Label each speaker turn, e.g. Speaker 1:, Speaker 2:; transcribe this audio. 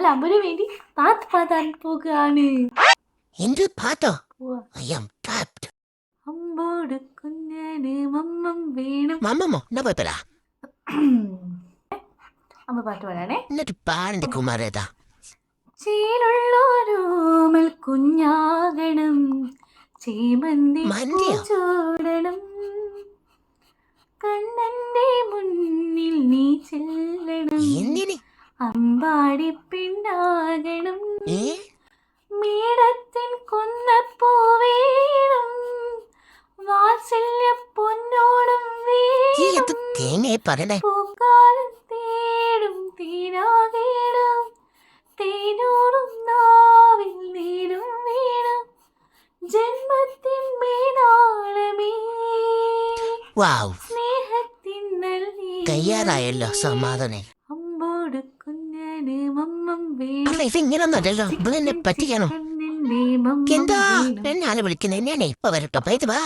Speaker 1: രാവിലെ അമ്പതിന് വേണ്ടി പാത്ത് പാത്താൻ പോകുകയാണ്.
Speaker 2: എന്ത് പാട്ടോ? I am trapped.
Speaker 1: അമ്പോട് കുഞ്ഞന് മമ്മം വേണം.
Speaker 2: മമ്മമ്മോ എന്നാ പോയപ്പോഴാ
Speaker 1: അമ്മ പാട്ട് പാടാനേ.
Speaker 2: എന്നിട്ട് പാടിന്റെ കുമാരേതാ?
Speaker 1: ചേലുള്ളോരോമൽ കുഞ്ഞാകണം, ചേമന്തി
Speaker 2: മന്തിയോ?
Speaker 1: ചൂടണം, കണ്ണന്റെ മുന്നിൽ നീ ചെല്ലണം,
Speaker 2: എന്തിന്?
Speaker 1: അമ്പാടി പെണ്ണാകണം,
Speaker 2: ഏ
Speaker 1: മീടത്തിൻ കൊന്നപ്പൂ വേണം, വാത്സല്യ പൊന്നോളം
Speaker 2: ഈ
Speaker 1: വേണം,
Speaker 2: ഇത് തേങ്ങയെ പറയണേ.
Speaker 1: പൂക്കാലം തേടും തീരാകേണം, തേനൂറും നാവിൽ നീരും വീണം, ജന്മത്തിൻ മേനാളമേ
Speaker 2: വാവ്,
Speaker 1: സ്നേഹത്തിൻ നൽകി
Speaker 2: തയ്യാറായല്ലോ സമാധാനെ.
Speaker 1: അമ്പോട് കുഞ്ഞന് മമ്മം വേണം.
Speaker 2: അല്ല ഇതിങ്ങനൊന്നല്ലോ, ഇവളെന്നെ പറ്റിക്കാനോ?
Speaker 1: കണ്ണിന്റെ മമ്മം
Speaker 2: എന്താ
Speaker 1: വേണം.
Speaker 2: എന്നാണ് വിളിക്കുന്നത്? ഞാനേ ഇപ്പൊ വരട്ടോ. Bye bye.